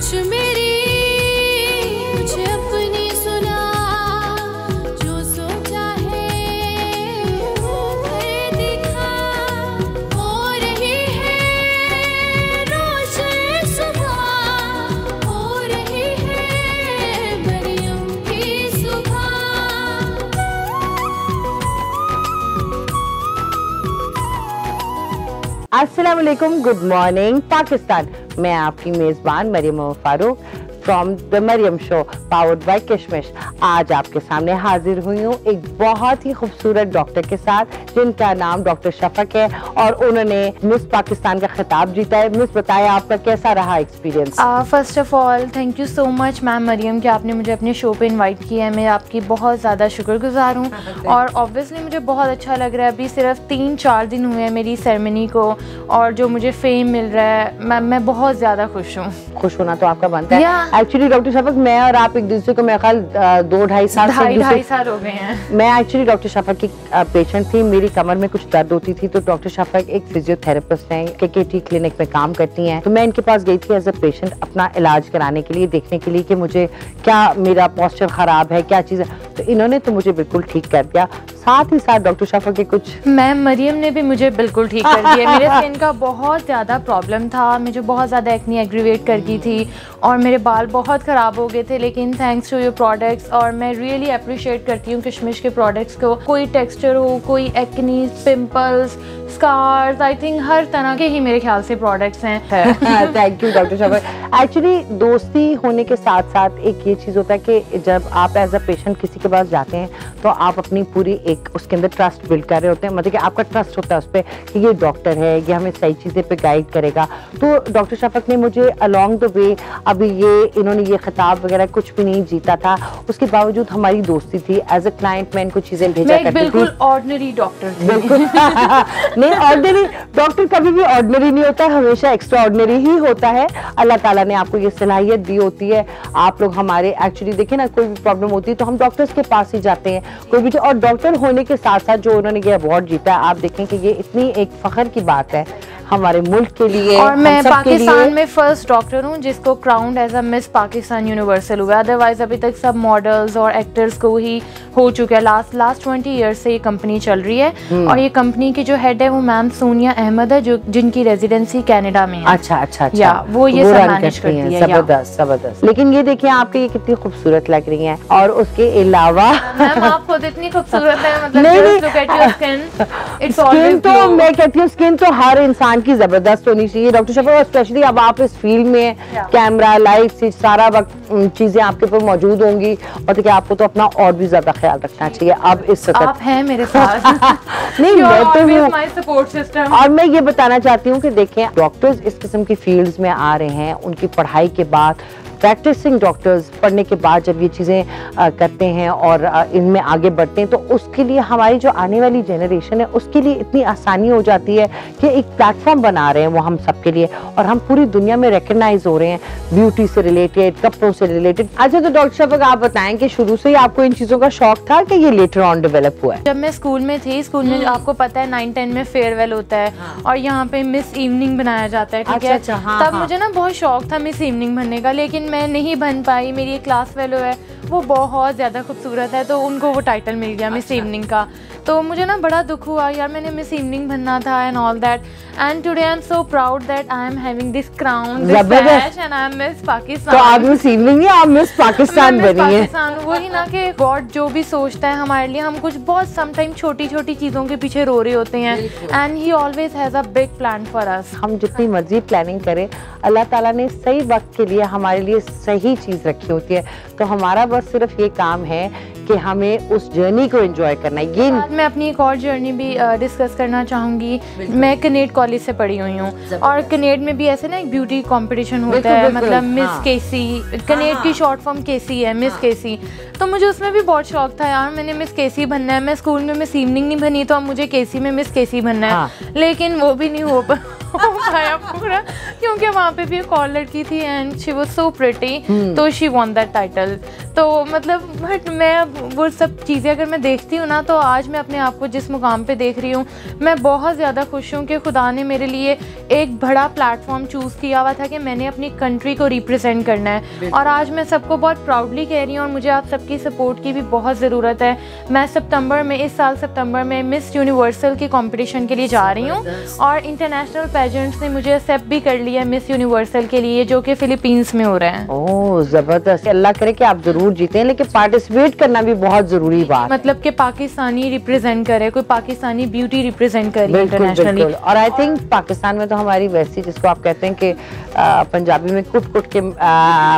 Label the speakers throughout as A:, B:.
A: कुछ मेरी कुछ अपनी सुना, जो सोचा है वो कर दिखा। हो रही है रोशन सुबह, हो रही है मरियम की सुबह।
B: अस्सलाम वालेकुम, गुड मॉर्निंग पाकिस्तान। मैं आपकी मेज़बान Mariam Farooq from the Mariam show powered by Kishmish. आज आपके सामने हाजिर हुई हूँ एक बहुत ही खूबसूरत डॉक्टर के साथ, जिनका नाम डॉक्टर शफक है और उन्होंने मिस पाकिस्तान का खिताब जीता है। मिस, बताएं आपका कैसा रहा experience?
C: First of all thank you so much ma'am Mariam कि आपने मुझे अपने शो पे इनवाइट किया है। मैं आपकी बहुत ज़्यादा शुक्रगुजार हूँ और ऑब्वियसली मुझे बहुत अच्छा लग रहा है। अभी सिर्फ 3-4 दिन हुए हैं मेरी सेरेमनी को और जो मुझे फेम मिल रहा है, मैं बहुत ज़्यादा खुश हूँ।
B: खुश होना तो आपका बनता है। एक्चुअली डॉक्टर शफक, मैं और आप एक दूसरे को मेरे ख्याल 2-2.5 साल
C: हो गए हैं।
B: मैं एक्चुअली डॉक्टर शफक की पेशेंट थी। मेरी कमर में कुछ दर्द होती थी, तो डॉक्टर शफक एक फिजियोथेरेपिस्ट हैं, केकेटी क्लिनिक में काम करती हैं। तो मैं इनके पास गई थी एज अ पेशेंट अपना इलाज कराने के लिए, देखने के लिए कि मुझे क्या मेरा पोस्चर खराब है, क्या चीज़ है। तो इन्होंने तो मुझे बिल्कुल ठीक कर दिया। साथ ही साथ डॉक्टर शफक के कुछ
C: मैम मरियम ने भी मुझे बिल्कुल ठीक कर दिया। मेरे स्किन का बहुत ज़्यादा प्रॉब्लम था, मुझे बहुत ज़्यादा एक्नी एग्रीवेट कर गई थी और मेरे बाल बहुत ख़राब हो गए थे, लेकिन थैंक्स टू योर प्रोडक्ट्स। और मैं रियली अप्रिशिएट करती हूँ किशमिश के प्रोडक्ट्स को। कोई टेक्सचर हो, कोई acne, pimples, scars, I think हर तरह के ही मेरे ख्याल से प्रोडक्ट्स हैं।
B: Thank you doctor Shafaq. Actually दोस्ती होने के साथ साथ एक ये चीज़ होता है कि जब आप एज अ पेशेंट किसी के पास जाते हैं तो आप अपनी पूरी एक उसके अंदर ट्रस्ट बिल्ड कर रहे होते हैं, मतलब कि आपका ट्रस्ट होता है उस पर कि ये डॉक्टर है, ये हमें सही चीज़ें पे गाइड करेगा। तो डॉक्टर शफक ने मुझे अलोंग द वे, अभी इन्होंने ये खिताब वगैरह कुछ भी नहीं जीता था, उसके बावजूद हमारी दोस्ती थी। एज अ क्लाइंट मैं इनको चीज़ें भेजा करती थी।
C: बिल्कुल ऑर्डिनरी डॉक्टर
B: बिल्कुल नहीं, ऑर्डिनरी डॉक्टर कभी भी ऑर्डिनरी नहीं होता, हमेशा एक्स्ट्रा ऑर्डिनरी ही होता है। अल्लाह ताला ने आपको ये सलाहियत दी होती है। आप लोग हमारे एक्चुअली देखिए ना, कोई भी प्रॉब्लम होती है तो हम डॉक्टर्स के पास ही जाते हैं, कोई भी। और डॉक्टर होने के साथ साथ जो उन्होंने ये अवार्ड जीता है, आप देखें कि ये इतनी एक फख्र की बात है हमारे मुल्क के लिए।
C: और मैं पाकिस्तान में फर्स्ट डॉक्टर हूँ जिसको crowned as a Miss Pakistan universal हुआ। अदरवाइज अभी तक सब मॉडल्स और एक्टर्स को ही हो चुका है। लास्ट 20 ईयर्स से ये कंपनी चल रही है और ये कंपनी की जो हेड है वो मैम सोनिया अहमद है, जो जिनकी रेजिडेंसी कनाडा में है।
B: अच्छा
C: या वो ये सब मैनेज करती है।
B: जबरदस्त। लेकिन ये देखिए आपके ये कितनी खूबसूरत लग रही हैं। और उसके अलावा
C: मैम आप खुद इतनी खूबसूरत है, मतलब look at your skin, it's always
B: तो मैं कहती हूँ स्किन तो हर इंसान की जबरदस्त होनी चाहिए डॉक्टर शफक, स्पेशली अब आप इस फील्ड में कैमरा लाइट सारा वक्त चीजें आपके ऊपर मौजूद होंगी और देखिए आपको तो अपना और भी ज्यादा ख्याल रखना चाहिए। अब इस वक्त
C: आप हैं मेरे साथ
B: नहीं, मैं तो हूँ
C: माय सपोर्ट सिस्टम।
B: और मैं ये बताना चाहती हूँ कि देखें डॉक्टर्स इस किस्म की फील्ड्स में आ रहे हैं, उनकी पढ़ाई के बाद प्रैक्टिसिंग डॉक्टर्स पढ़ने के बाद जब ये चीज़ें करते हैं और इनमें आगे बढ़ते हैं, तो उसके लिए हमारी जो आने वाली जनरेशन है उसके लिए इतनी आसानी हो जाती है कि एक प्लेटफॉर्म बना रहे हैं वो हम सबके लिए, और हम पूरी दुनिया में रिकग्नाइज हो रहे हैं ब्यूटी से रिलेटेड, कपड़ों से रिलेटेड। अच्छा, तो डॉक्टर शफक आप बताएं कि शुरू से ही आपको इन चीज़ों का शौक था कि ये लेटर ऑन डेवलप हुआ है?
C: जब मैं स्कूल में थी, स्कूल में आपको पता है 9-10 में फेयरवेल होता है और यहाँ पे मिस इवनिंग बनाया जाता है, ठीक है? तब मुझे ना बहुत शौक था मिस इवनिंग बनने का, लेकिन मैं नहीं बन पाई। मेरी एक क्लास फेलो है, वो बहुत ज़्यादा खूबसूरत है, तो उनको वो टाइटल मिल गया मिस इवनिंग का। तो मुझे ना बड़ा दुख हुआ यार, मैंने मिस इवनिंग बनना था and all that, and today I am so proud that I am having this crown, this badge, and I am Miss Pakistan.
B: तो आप मिस इवनिंग नहीं, आप मिस पाकिस्तान बनी है।
C: वही ना कि गॉड जो भी सोचता है हमारे लिए, हम कुछ बहुत समटाइम छोटी छोटी चीज़ों के पीछे रो रहे होते हैं, and he always has a big plan for us.
B: हम जितनी मर्जी प्लानिंग करें, अल्लाह ताला ने सही वक्त के लिए हमारे लिए सही चीज़ रखी होती है। तो हमारा बस सिर्फ ये काम है कि हमें उस जर्नी को एंजॉय करना है। ये
C: मैं अपनी एक और जर्नी भी डिस्कस करना चाहूँगी। मैं कनेड कॉलेज से पढ़ी हुई हूँ और कनेड में भी ऐसे ना एक ब्यूटी कंपटीशन होता है, मतलब मिस केसी, कनेड की शॉर्ट फॉर्म केसी है, मिस केसी। तो मुझे उसमें भी बहुत शौक था यार, मैंने मिस केसी बनना है। मैं स्कूल में मिस इवनिंग नहीं बनी, तो अब मुझे केसी में मिस केसी बनना है, लेकिन वो भी नहीं हो पाया पूरा, क्योंकि वहाँ पे भी एक और लड़की थी and she was so pretty, तो शी वॉन दैट टाइटल। तो मतलब बट मैं वो सब चीज़ें अगर मैं देखती हूँ ना, तो आज मैं अपने आप को जिस मुकाम पे देख रही हूँ, मैं बहुत ज़्यादा खुश हूँ कि खुदा ने मेरे लिए एक बड़ा प्लेटफॉर्म चूज़ किया हुआ था कि मैंने अपनी कंट्री को रिप्रेजेंट करना है। और आज मैं सबको बहुत प्राउडली कह रही हूँ, और मुझे आप सबकी सपोर्ट की भी बहुत ज़रूरत है। मैं सितंबर में, इस साल सितंबर में मिस यूनिवर्सल के कंपटीशन के लिए जा रही हूँ, और इंटरनेशनल पेजेंट्स ने मुझे एक्सेप्ट भी कर लिया मिस यूनिवर्सल के लिए, जो कि फिलीपींस में हो रहा है।
B: ओह ज़बरदस्त, अल्लाह करे कि आप जरूर जीतें, लेकिन पार्टिसिपेट करना भी बहुत जरूरी बात,
C: मतलब कि पाकिस्तानी रिप्रेजेंट करे, कोई पाकिस्तानी ब्यूटी रिप्रेजेंट करे इंटरनेशनली।
B: और आई थिंक पाकिस्तान में तो हमारी वैसी, जिसको आप कहते हैं कि पंजाबी में कुट कुट के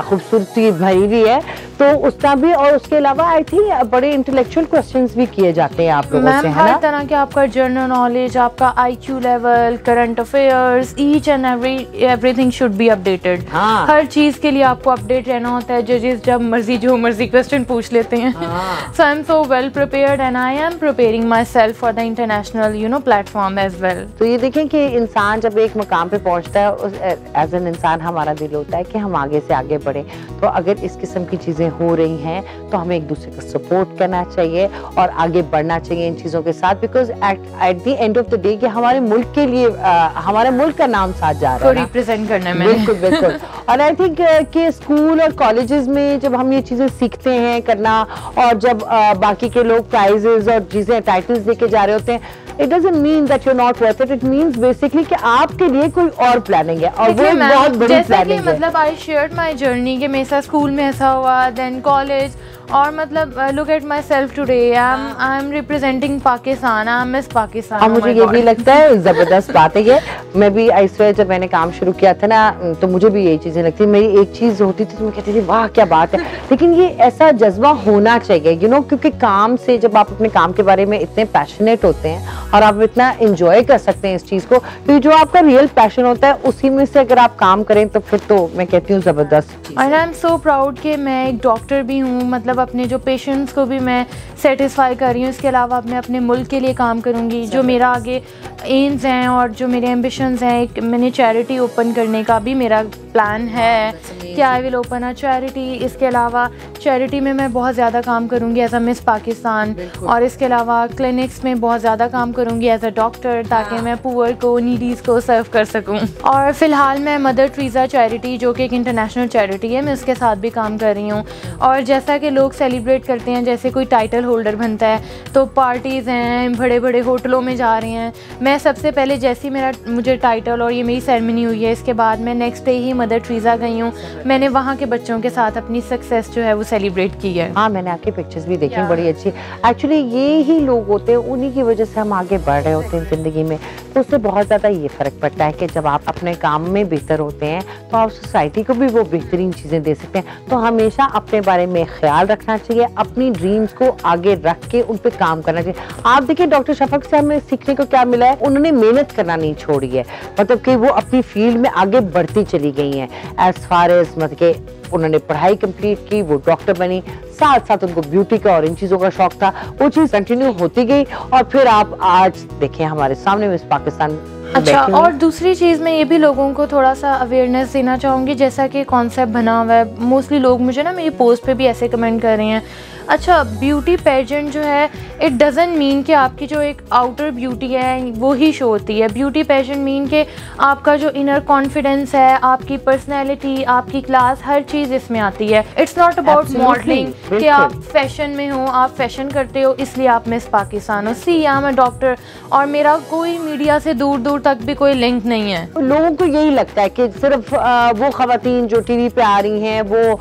B: खूबसूरती भरी हुई है, तो उसका भी, और उसके अलावा आई थिंक बड़े इंटेलेक्चुअल क्वेश्चन्स भी किए जाते हैं आप लोगों से, है ना?
C: हर तरह के आपका जनरल नॉलेज, आपका IQ level, current affairs, each and everything should be updated. हर चीज के लिए आपको अपडेट रहना होता है। जजेस जब मर्जी जो मर्जी क्वेश्चन पूछ लेते हैं। So I am so well prepared and I am preparing myself for the international platform as well.
B: तो ये देखें कि इंसान जब एक मकाम पे पहुंचता है, एज एन इंसान हमारा दिल होता है कि हम आगे से आगे बढ़े। तो अगर इस किस्म की चीजें हो रही हैं, तो हमें एक दूसरे का सपोर्ट करना चाहिए और आगे बढ़ना चाहिए इन चीजों के साथ, because at the end of the day कि हमारे मुल्क के लिए, हमारे मुल्क का नाम साथ जा रहा है,
C: रिप्रेजेंट करने में।
B: बिल्कुल बिल्कुल। और आई थिंक कि स्कूल और कॉलेजेस में जब हम ये चीजें सीखते हैं करना, और जब बाकी के लोग प्राइजेस और चीजें टाइटल्स देके जा रहे होते हैं, it doesn't mean that you are not worth it. It means basically कि आपके लिए कोई और प्लानिंग है, और वो बहुत बड़ी प्लानिंग है।
C: मतलब आई शेयर्ड माय जर्नी कि मेरे साथ स्कूल में ऐसा हुआ, देन कॉलेज, और मतलब look at my self today, I am representing Pakistan, I am Miss Pakistan.
B: और मुझे ये भी लगता है जबरदस्त बात है ये। मैं भी ऐसे जब मैंने काम शुरू किया था ना, तो मुझे भी यही चीजें लगती, मेरी एक चीज होती थी तो मैं कहती थी वाह क्या बात है, लेकिन ये ऐसा जज्बा होना चाहिए, यू नो, क्योंकि काम से जब आप अपने काम के बारे में इतने पैशनेट होते हैं और आप इतना एंजॉय कर सकते हैं इस चीज को, तो जो आपका रियल पैशन होता है उसी में से अगर आप काम करें तो फिर तो मैं कहती हूँ जबरदस्त।
C: और आई एम सो प्राउड कि मैं एक डॉक्टर भी हूँ, मतलब अपने जो पेशेंट्स को भी मैं सेटिस्फाई कर रही हूँ। इसके अलावा मैं अपने मुल्क के लिए काम करूँगी, जो मेरा आगे एम्स हैं और जो मेरे एम्बिशंस हैं। मैंने चैरिटी ओपन करने का भी मेरा प्लान है कि I will open a charity. इसके अलावा चैरिटी में मैं बहुत ज़्यादा काम करूँगी एज अ मिस पाकिस्तान, और इसके अलावा क्लिनिक्स में बहुत ज़्यादा काम करूँगी एज अ डॉक्टर, ताकि मैं पुअर को, नीडीज़ को सर्व कर सकूँ। और फ़िलहाल मैं मदर ट्रीज़ा चैरिटी, जो कि एक इंटरनेशनल चैरिटी है, मैं उसके साथ भी काम कर रही हूँ। और जैसा कि लोग सेलिब्रेट करते हैं, जैसे कोई टाइटल होल्डर बनता है तो पार्टीज़ हैं, बड़े बड़े होटलों में जा रहे हैं। मैं सबसे पहले जैसे ही मुझे टाइटल और ये मेरी सेरेमनी हुई है, इसके बाद मैं नेक्स्ट डे ही मदर ट्रीज़ा गई हूँ। मैंने वहाँ के बच्चों के साथ अपनी सक्सेस जो है वो सेलिब्रेट की है।
B: हाँ, मैंने आपकी पिक्चर्स भी देखी, बड़ी अच्छी। एक्चुअली ये ही लोग होते हैं, उन्हीं की वजह से हम आगे बढ़ रहे होते हैं ज़िंदगी में। तो उससे बहुत ज़्यादा ये फ़र्क पड़ता है कि जब आप अपने काम में बेहतर होते हैं तो आप सोसाइटी को भी वो बेहतरीन चीज़ें दे सकते हैं। तो हमेशा अपने बारे में ख्याल रखना चाहिए, अपनी ड्रीम्स को आगे रख के उन पर काम करना चाहिए। आप देखिए डॉक्टर शफक से हमें सीखने को क्या मिला है, उन्होंने मेहनत करना नहीं छोड़ी है, मतलब कि वो अपनी फील्ड में आगे बढ़ती चली गई हैं। एज फार एज मतलब कि उन्होंने पढ़ाई कंप्लीट की, वो डॉक्टर बनी, साथ साथ उनको ब्यूटी का और इन चीज़ों का शौक था, वो चीज़ कंटिन्यू होती गई, और फिर आप आज देखें हमारे सामने मिस पाकिस्तान।
C: अच्छा, और दूसरी चीज़ मैं ये भी लोगों को थोड़ा सा अवेयरनेस देना चाहूँगी, जैसा कि कॉन्सेप्ट बना हुआ है, मोस्टली लोग मुझे ना मेरी पोस्ट पे भी ऐसे कमेंट कर रहे हैं। अच्छा, ब्यूटी पेजेंट जो है, इट डजंट मीन कि आपकी जो एक आउटर ब्यूटी है वो ही शो होती है। ब्यूटी पेजेंट मीन कि आपका जो इनर कॉन्फिडेंस है, आपकी पर्सनैलिटी, आपकी क्लास, हर चीज़ इसमें आती है। इट्स नॉट अबाउट मॉडलिंग कि आप फैशन में हो, आप फैशन करते हो इसलिए आप मिस पाकिस्तान हो। सी आई एम अ डॉक्टर, और मेरा कोई मीडिया से दूर दूर तक भी कोई लिंक नहीं है।
B: लोगों को यही लगता है कि सिर्फ वो खवातीन जो टीवी पे आ रही हैं, वो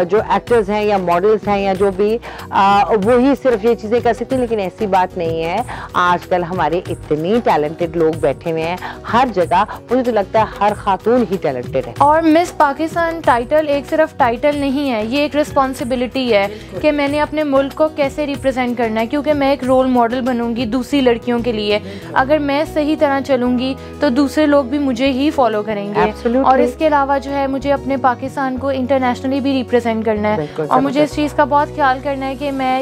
B: जो एक्टर्स हैं या मॉडल्स हैं या जो भी, वो ही सिर्फ ये चीज़ें कर सकती हैं, लेकिन ऐसी बात नहीं है। आजकल हमारे इतनी टैलेंटेड लोग बैठे हुए हैं हर जगह, मुझे तो लगता है हर खातून ही टैलेंटेड है।
C: और मिस पाकिस्तान टाइटल एक सिर्फ टाइटल नहीं है, ये एक रिस्पॉन्सिबिलिटी है कि मैंने अपने मुल्क को कैसे रिप्रेजेंट करना है, क्योंकि मैं एक रोल मॉडल बनूंगी दूसरी लड़कियों के लिए। अगर मैं सही तरह चलूंगी तो दूसरे लोग भी मुझे ही फॉलो करेंगे।
B: Absolutely.
C: और इसके अलावा जो है, मुझे अपने पाकिस्तान को इंटरनेशनली भी रिप्रेजेंट करना है, और मुझे इस चीज़ का बहुत ख्याल करना है कि मैं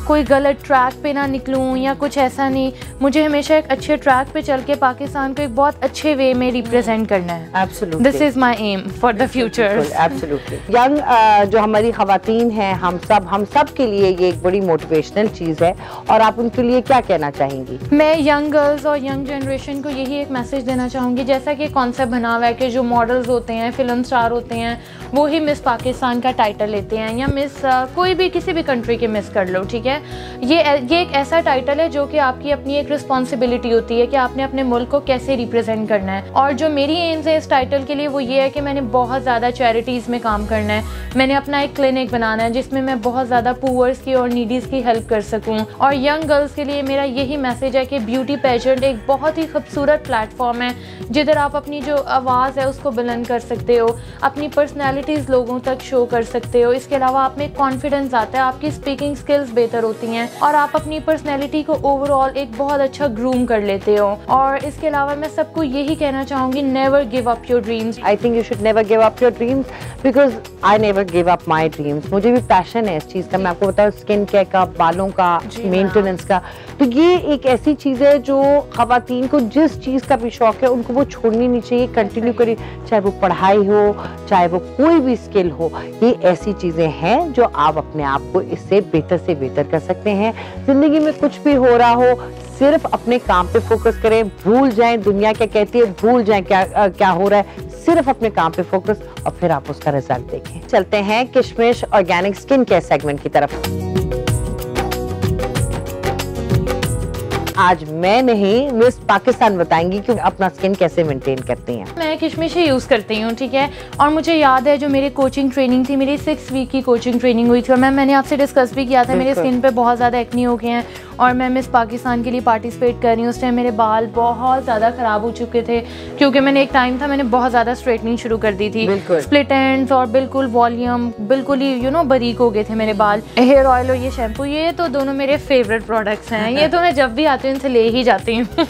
C: कोई गलत ट्रैक पे ना निकलूँ या कुछ ऐसा नहीं, मुझे हमेशा एक अच्छे ट्रैक पे चल के पाकिस्तान को एक बहुत अच्छे वे में रिप्रेजेंट करना है।
B: Absolutely.
C: This is my aim for the future.
B: Absolutely. Young जो हमारी ख़वातीन हैं, हम सब के लिए ये एक बड़ी मोटिवेशनल चीज़ है, और आप उनके लिए क्या कहना चाहेंगी?
C: मैं यंग गर्ल्स और यंग जनरेशन को यही एक मैसेज देना चाहूँगी, जैसा कि कॉन्सेप्ट बना हुआ है कि जो मॉडल्स होते हैं, फिल्म स्टार होते हैं, वो ही मिस पाकिस्तान का टाइटल लेते हैं, या मिस कोई भी किसी भी कंट्री के मिस कर लो, ठीक है। ये एक ऐसा टाइटल है जो कि आपकी अपनी एक रिस्पॉन्सिबिलिटी होती है कि आपने अपने मुल्क को कैसे रिप्रेजेंट करना है। और जो मेरी एम्स है इस टाइटल के लिए वो ये है कि मैंने बहुत ज़्यादा चैरिटीज़ में काम करना है, मैंने अपना एक क्लिनिक बनाना है जिसमें मैं बहुत ज़्यादा पुअर्स की और नीडीज़ की हेल्प कर सकूँ। और यंग गर्ल्स के लिए मेरा यही मैसेज है कि ब्यूटी पेजेंट एक बहुत ही खूबसूरत प्लेटफॉर्म है जिधर आप अपनी जो आवाज़ है उसको बुलंद कर सकते हो, अपनी पर्सनैलिटीज़ लोगों तक शो कर सकते हो। इसके अलावा आप में कॉन्फिडेंस आता है, आपकी स्पीकिंग स्किल्स बेहतर होती हैं और आप अपनी पर्सनैलिटी को ओवरऑल एक बहुत अच्छा ग्रूम कर लेते हो। और इसके अलावा मैं सबको यही कहना चाहूँगी, never give up your dreams.
B: I think you should never give up your dreams, because I never give up my dreams. मुझे भी पैशन है इस चीज़ का, मैं आपको बताऊँ, स्किन केयर का, बालों का मेंटेनेंस का। तो ये एक ऐसी चीज़ है जो ख़वातीन को जिस चीज़ का भी शौक है उनको वो छोड़नी नहीं चाहिए, कंटिन्यू करें, चाहे वो पढ़ाई हो, चाहे वो कोई भी स्किल हो। ये ऐसी चीज़ें हैं जो आप अपने आप को इससे बेहतर से बेहतर कर सकते हैं। ज़िंदगी में कुछ भी हो रहा हो, सिर्फ अपने काम पे फोकस करें, भूल जाएं दुनिया क्या कहती है, भूल जाएं क्या हो रहा है, सिर्फ अपने काम पे फोकस, और फिर आप उसका रिजल्ट देखें। चलते हैं किशमिश ऑर्गेनिक स्किन केयर सेगमेंट की तरफ। आज मैं नहीं, मिस पाकिस्तान बताएंगी कि अपना स्किन कैसे मेंटेन करती हैं।
C: मैं किशमिश ही यूज़ करती हूँ, ठीक है। और मुझे याद है जो मेरी कोचिंग ट्रेनिंग थी, मेरी 6 वीक की कोचिंग ट्रेनिंग हुई थी, और मैंने आपसे डिस्कस भी किया था, मेरे स्किन पे बहुत ज़्यादा एक्नी हो गए हैं और मैं मिस पाकिस्तान के लिए पार्टिसिपेट कर रही हूँ। उस टाइम मेरे बाल बहुत ज़्यादा ख़राब हो चुके थे क्योंकि मैंने एक टाइम था मैंने बहुत ज़्यादा स्ट्रेटनिंग शुरू कर दी थी, स्प्लिट एंड्स और बिल्कुल वॉल्यूम बिल्कुल ही बारीक हो गए थे मेरे बाल। हेयर ऑयल और ये शैम्पू, ये तो दोनों मेरे फेवरेट प्रोडक्ट्स हैं, ये तो मैं जब भी आती हूँ इनसे ले ही जाती हूँ।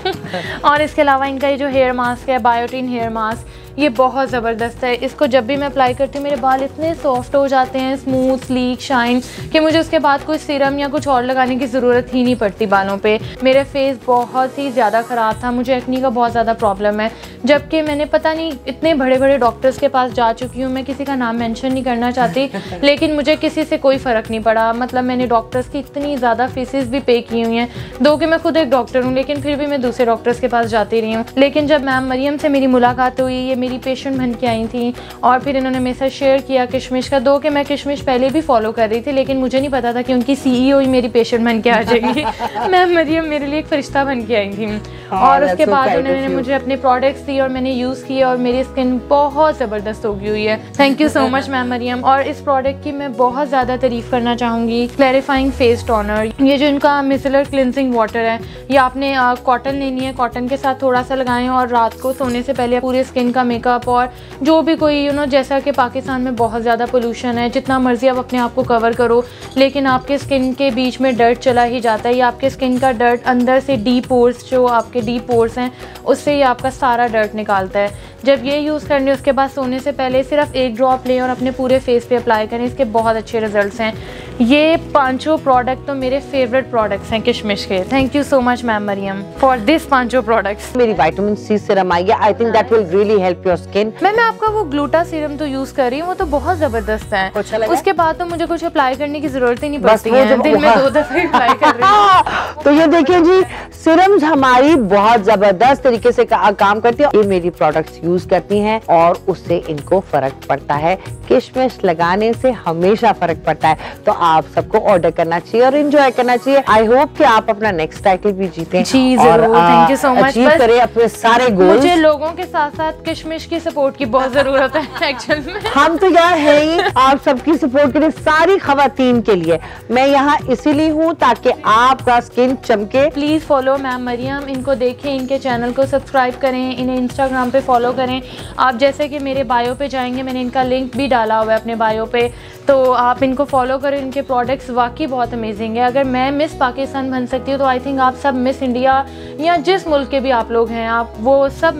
C: और इसके अलावा इनका ये जो हेयर मास्क है, बायोटिन हेयर मास्क, ये बहुत ज़बरदस्त है। इसको जब भी मैं अप्लाई करती हूँ मेरे बाल इतने सॉफ्ट हो जाते हैं, स्मूथ, स्लीक, शाइन, कि मुझे उसके बाद कोई सीरम या कुछ और लगाने की ज़रूरत ही नहीं पड़ती बालों पे। मेरे फेस बहुत ही ज़्यादा ख़राब था, मुझे एक्नी का बहुत ज़्यादा प्रॉब्लम है, जबकि मैंने पता नहीं इतने बड़े बड़े डॉक्टर्स के पास जा चुकी हूँ, मैं किसी का नाम मेंशन नहीं करना चाहती, लेकिन मुझे किसी से कोई फ़र्क नहीं पड़ा। मतलब मैंने डॉक्टर्स की इतनी ज़्यादा फीसेस भी पे की हुई हैं, दो कि मैं खुद एक डॉक्टर हूँ, लेकिन फिर भी मैं दूसरे डॉक्टर्स के पास जाती रही हूँ। लेकिन जब मैम मरियम से मेरी मुलाकात हुई, ये मेरी पेशेंट बन के आई थी और फिर इन्होंने मेरे साथ शेयर किया किशमिश का, दो कि मैं किशमिश पहले भी फॉलो कर रही थी, लेकिन मुझे नहीं पता था कि उनकी CEO ही मेरी पेशेंट बन के आ जाएगी। मैम मरियम मेरे लिए एक फरिश्ता बन के आई थी। और उसके बाद उन्होंने मुझे अपने प्रोडक्ट्स दिए और मैंने यूज़ किए और मेरी स्किन बहुत ज़बरदस्त हो गई हुई है। Thank you so much ma'am Mariam. और इस प्रोडक्ट की मैं बहुत ज़्यादा तारीफ़ करना चाहूँगी, क्लैरिफाइंग फेस टोनर। ये जो इनका मिसलर क्लिनजिंग वाटर है, ये आपने कॉटन लेनी है, कॉटन के साथ थोड़ा सा लगाएं और रात को सोने से पहले पूरे स्किन का मेकअप और जो भी कोई जैसा कि पाकिस्तान में बहुत ज़्यादा पोल्यूशन है, जितना मर्जी आप अपने आप को कवर करो लेकिन आपके स्किन के बीच में डर्ट चला ही जाता है। ये आपके स्किन का डर्ट अंदर से डीप पोर्स, जो आपके डीप पोर्स हैं, उससे ये आपका सारा डर्ट निकालता है। जब ये यूज़ करने उसके बाद सोने से पहले सिर्फ 1 ड्रॉप लें और अपने पूरे फेस पे अप्लाई करें, इसके बहुत अच्छे रिजल्ट्स हैं। ये 5 प्रोडक्ट तो मेरे फेवरेट प्रोडक्ट्स हैं किशमिश के। Thank you so much ma'am Mariam for this 5 products.
B: मेरी विटामिन C सीरम आई है, I think that will really help your skin.
C: मैं आपका वो ग्लूटा सीरम तो यूज कर रही हूँ, वो तो बहुत जबरदस्त है। उसके बाद तो मुझे कुछ अप्लाई करने की जरूरत ही नहीं पड़ती है, दिन में 2 दफे अप्लाई कर रही हूँ।
B: तो ये देखिए जी, सीरम्स हमारी बहुत जबरदस्त तरीके से काम करती है। ये मेरी प्रोडक्ट्स यूज करती हैं और उससे इनको फर्क पड़ता है। किशमिश लगाने से हमेशा फर्क पड़ता है, तो आप सबको ऑर्डर करना चाहिए और एंजॉय करना चाहिए। आई होप कि आप अपना नेक्स्ट टाइटल भी जीतें
C: जी जरूर। Thank you so much.
B: Achieve करें अपने सारे गोल्स।
C: मुझे लोगों के साथ साथ किशमिश की सपोर्ट की बहुत जरूरत है एक्चुअल में।
B: हम तो यहाँ है ही आप सबकी सपोर्ट के लिए, सारी खवातीन के लिए। मैं यहाँ इसीलिए हूँ ताकि आपका स्किन चमके।
C: प्लीज फॉलो मैम मरियम, इनको देखें, इनके चैनल को सब्सक्राइब करें, इन्हें इंस्टाग्राम पे फॉलो करें। आप जैसे कि मेरे बायो पे जाएंगे, मैंने इनका लिंक भी डाला हुआ है अपने बायो पे, तो आप इनको फॉलो करें। इनके प्रोडक्ट्स वाकई बहुत अमेजिंग है। अगर मैं मिस पाकिस्तान बन सकती हूँ तो आई थिंक आप सब मिस इंडिया या जिस मुल्क के भी आप लोग हैं, आप वो सब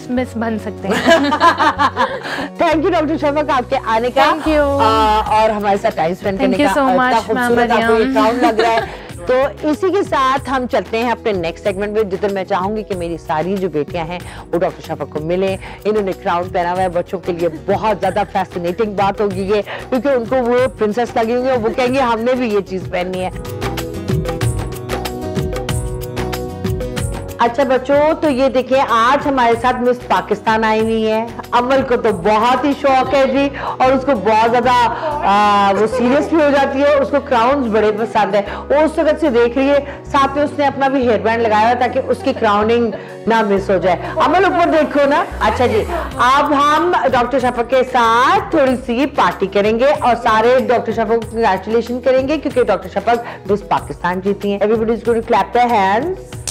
C: मिस बन सकते हैं।
B: थैंक यू डॉक्टर शफक आपके आने का।
C: Thank you.
B: और हमारे साथ टाइम स्पेंड करने का।
C: Thank you so much ma'am Mariam.
B: लग रहा है तो इसी के साथ हम चलते हैं अपने नेक्स्ट सेगमेंट में, जिधर मैं चाहूंगी कि मेरी सारी जो बेटियां हैं वो डॉक्टर शफक को मिले। इन्होंने क्राउन पहना हुआ है, बच्चों के लिए बहुत ज्यादा फैसिनेटिंग बात होगी ये, क्योंकि उनको वो प्रिंसेस लगी हुई है, वो कहेंगे हमने भी ये चीज पहननी है। अच्छा बच्चों, तो ये देखिए आज हमारे साथ मिस पाकिस्तान आई हुई है। अमल को तो बहुत ही शौक है जी, और उसको बहुत ज्यादा वो सीरियस भी हो जाती है, उसको क्राउन्स बड़े पसंद है। वो उस वक्त से देख रही है, साथ में उसने अपना भी हेयर बैंड लगाया हुआ ताकि उसकी क्राउनिंग ना मिस हो जाए। अमल ऊपर देखो ना। अच्छा जी, अब हम डॉक्टर शफक के साथ थोड़ी सी पार्टी करेंगे और सारे डॉक्टर शफक को कंग्रेचुलेशन करेंगे, क्योंकि डॉक्टर शफक मिस पाकिस्तान जीती हैं। Everybody is going to clap their hands.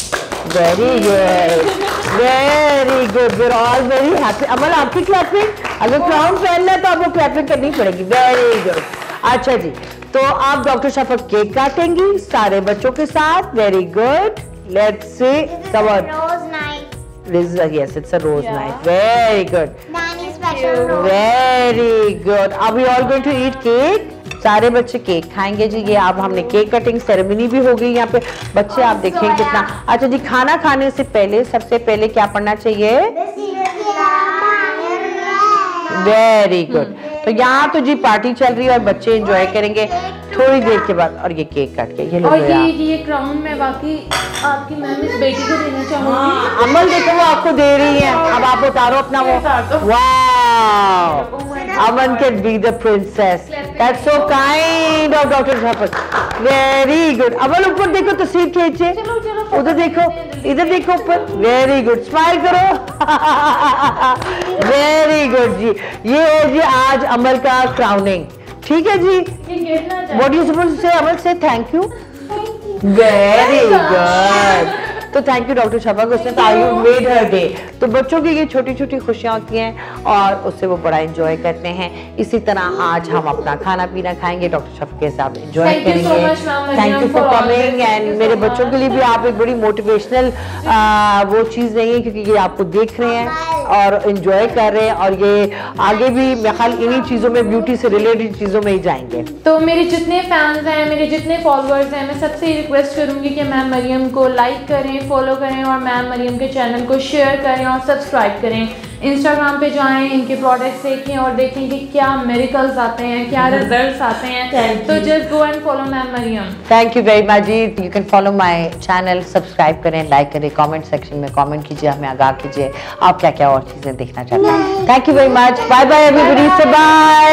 B: Very good, very good. We're all very happy. अमल आपकी क्लैपिंग, अगर क्राउन पहनना है तो आपको क्लैपिंग करनी पड़ेगी। Very good. अच्छा जी, तो आप डॉक्टर शफक केक काटेंगी सारे बच्चों के साथ। Very good. Let's see. Come on.
D: Rose night.
B: Yes, it's a rose night. Very good.
D: Nanny's special rose.
B: Very good. Are we all going to eat cake? सारे बच्चे cake खाएंगे जी। ये अब हमने केक कटिंग सेरेमनी भी हो गई यहाँ पे। बच्चे आप देखें कितना अच्छा जी। खाना खाने से पहले सबसे पहले क्या पढ़ना चाहिए? Very good. तो यहाँ तो जी पार्टी चल रही है और बच्चे एंजॉय करेंगे थोड़ी देर के बाद। और ये केक काट के
C: ये क्राउन मैं बाकी आपकी मैम इस बेटी को देना चाहूंगी।
B: अमल देखो वो आपको दे रही है। अब आप उतारो अपना वो। वाह, Aman can be the princess. That's so kind of Dr. Shafak. Very good. Aman ऊपर देखो तस्वीर खींचे। उधर देखो, इधर देखो ऊपर। Very good. Smile करो। Very good जी। ये है जी आज अमल का crowning। ठीक है जी। What do you supposed to say? Amal say thank you. Very good. तो थैंक यू डॉक्टर शफक, उसने तो मेड हर डे। तो बच्चों की ये छोटी छोटी खुशियां होती हैं और उससे वो बड़ा एंजॉय करते हैं। इसी तरह आज हम अपना खाना पीना खाएंगे, डॉक्टर शफक के साथ एंजॉय करेंगे। Thank you for coming. And मेरे बच्चों के लिए भी आप एक बड़ी मोटिवेशनल वो चीज़ नहीं है, क्योंकि ये आपको देख रहे हैं और एंजॉय कर रहे हैं, और ये आगे भी मेरे ख्याल इन्हीं चीज़ों में, ब्यूटी से रिलेटेड चीज़ों में ही जाएंगे।
C: तो मेरे जितने फैंस हैं, मेरे जितने फॉलोअर्स हैं, मैं सबसे रिक्वेस्ट करूंगी कि मैम मरियम को लाइक करें, फॉलो करें और मैम मरियम के चैनल को शेयर करें और सब्सक्राइब करें। इंस्टाग्राम पे जाएं, इनके प्रोडक्ट्स देखें और देखें कि क्या मिरेकल्स आते हैं, क्या रिजल्ट्स आते हैं। तो just go and follow ma'am Mariam.
B: Thank you very much ji. You can follow my channel, subscribe करें, लाइक करें, कमेंट सेक्शन में कमेंट कीजिए, हमें आगाह कीजिए आप क्या क्या और चीज़ें देखना चाहते हैं। Thank you very much. Bye bye everybody से बाय।